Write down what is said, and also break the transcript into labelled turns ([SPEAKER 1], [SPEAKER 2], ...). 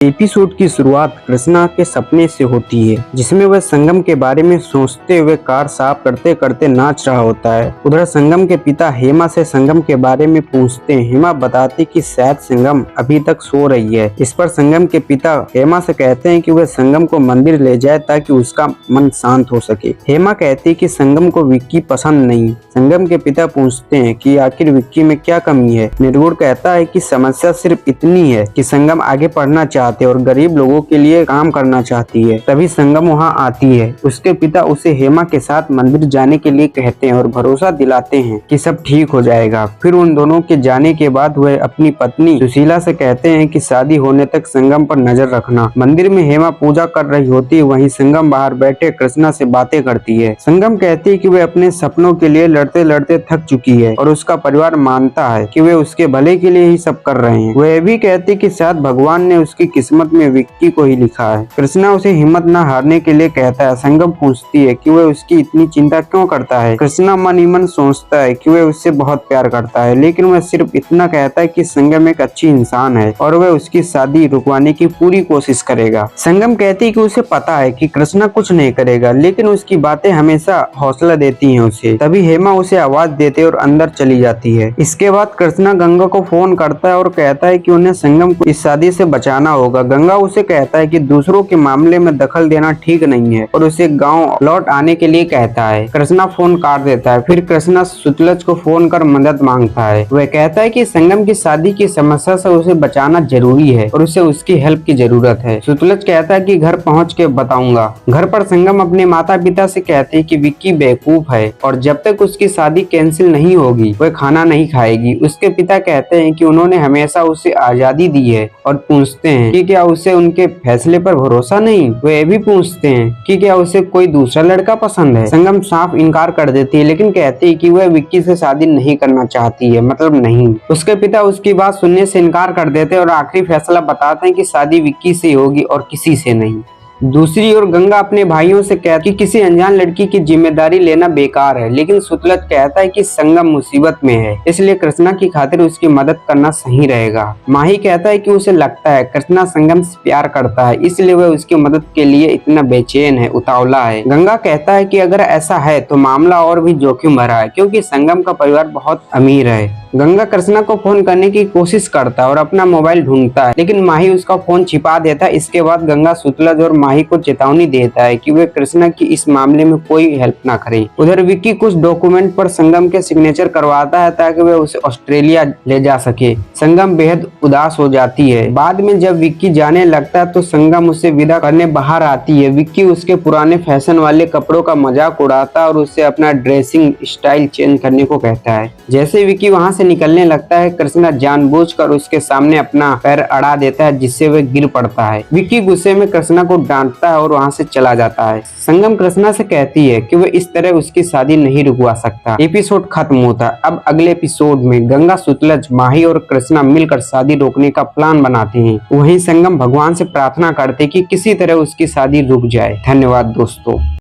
[SPEAKER 1] Episode की शुरुआत कृष्णा के सपने से होती है, जिसमें वह संगम के बारे में सोचते हुए कार साफ करते करते नाच रहा होता है। उधर संगम के पिता हेमा से संगम के बारे में पूछते हैं। हेमा बताती कि शायद संगम अभी तक सो रही है। इस पर संगम के पिता हेमा से कहते हैं कि वह संगम को मंदिर ले जाए ताकि उसका मन शांत हो सके। हेमा कहती कि संगम को विक्की पसंद नहीं। संगम के पिता पूछते हैं कि आखिर विक्की में क्या कमी है। निर्गुण कहता है कि समस्या सिर्फ इतनी है कि संगम आगे पढ़ना चाहते और गरीब लोगों के लिए काम करना चाहती है। तभी संगम वहां आती है। उसके पिता उसे हेमा के साथ मंदिर जाने के लिए कहते हैं और भरोसा दिलाते हैं कि सब ठीक हो जाएगा। फिर उन दोनों के जाने के बाद वह अपनी पत्नी सुशीला से कहते हैं कि शादी होने तक संगम पर नजर रखना। मंदिर में हेमा पूजा कर रही होती है, वहीं संगम बाहर बैठे कृष्णा से बातें करती है। संगम कहती है कि वह अपने सपनों के लिए लड़ते लड़ते थक चुकी है और उसका परिवार मानता है कि वे उसके भले के लिए ही सब कर रहे हैं। वह भी कहती कि शायद भगवान ने उसकी किस्मत में विक्की को ही लिखा है। कृष्णा उसे हिम्मत न हारने के लिए कहता है। संगम पूछती है कि वह उसकी इतनी चिंता क्यों करता है। कृष्णा मन ही मन सोचता है कि वह उससे बहुत प्यार करता है, लेकिन वह सिर्फ इतना कहता है कि संगम एक अच्छी इंसान है और वह उसकी शादी रुकवाने की पूरी कोशिश करेगा। संगम कहती है कि उसे पता है कि कृष्णा कुछ नहीं करेगा, लेकिन उसकी बातें हमेशा हौसला देती हैं उसे। तभी हेमा उसे आवाज देते और अंदर चली जाती है। इसके बाद कृष्णा गंगा को फोन करता है और कहता है कि उन्हें संगम को इस शादी से बचाना होगा। गंगा उसे कहता है कि दूसरों के मामले में दखल देना ठीक नहीं है और उसे गांव लौट आने के लिए कहता है। कृष्णा फोन काट देता है। फिर कृष्णा सुतलज को फोन कर मदद मांगता है। वह कहता है कि संगम की शादी की समस्या से उसे बचाना जरूरी है और उसे उसकी हेल्प की जरूरत है। सुतलज कहता है कि घर पहुँच के बताऊंगा। घर पर संगम अपने माता पिता से कहते है कि विक्की बेवकूफ है और जब तक उसकी शादी कैंसिल नहीं होगी वह खाना नहीं खाएगी। उसके पिता कहते हैं कि उन्होंने हमेशा उसे आजादी दी है और पूछते हैं कि क्या उसे उनके फैसले पर भरोसा नहीं। वे ये भी पूछते हैं कि क्या उसे कोई दूसरा लड़का पसंद है। संगम साफ इनकार कर देती है, लेकिन कहती है कि वह विक्की से शादी नहीं करना चाहती है, मतलब नहीं। उसके पिता उसकी बात सुनने से इनकार कर देते हैं और आखिरी फैसला बताते हैं कि शादी विक्की से होगी और किसी से नहीं। दूसरी ओर गंगा अपने भाइयों से कहती कि किसी अनजान लड़की की जिम्मेदारी लेना बेकार है, लेकिन सुतलज कहता है कि संगम मुसीबत में है, इसलिए कृष्णा की खातिर उसकी मदद करना सही रहेगा। माही कहता है कि उसे लगता है कृष्णा संगम से प्यार करता है, इसलिए वह उसकी मदद के लिए इतना बेचैन है, उतावला है। गंगा कहता है कि अगर ऐसा है तो मामला और भी जोखिम भरा है, क्योंकि संगम का परिवार बहुत अमीर है। गंगा कृष्णा को फोन करने की कोशिश करता है और अपना मोबाइल ढूंढता है, लेकिन माही उसका फोन छिपा देता है। इसके बाद गंगा सुतलज और माही को चेतावनी देता है कि वे कृष्णा की इस मामले में कोई हेल्प ना करें। उधर विक्की कुछ डॉक्यूमेंट पर संगम के सिग्नेचर करवाता है ताकि वे उसे ऑस्ट्रेलिया ले जा सके। संगम बेहद उदास हो जाती है। बाद में जब विक्की जाने लगता है तो संगम उसे विदा करने बाहर आती है। विक्की उसके पुराने फैशन वाले कपड़ों का मजाक उड़ाता है और उससे अपना ड्रेसिंग स्टाइल चेंज करने को कहता है। जैसे विक्की वहां से निकलने लगता है, कृष्णा जानबूझकर उसके सामने अपना पैर अड़ा देता है, जिससे वह गिर पड़ता है। विक्की गुस्से में कृष्णा को डांटता है और वहां से चला जाता है। संगम कृष्णा से कहती है कि वह इस तरह उसकी शादी नहीं रुकवा सकता। एपिसोड खत्म होता है। अब अगले एपिसोड में गंगा, सुतलज, माही और कृष्णा मिलकर शादी रोकने का प्लान बनाते हैं। वहीं संगम भगवान से प्रार्थना करते कि किसी तरह उसकी शादी रुक जाए। धन्यवाद दोस्तों।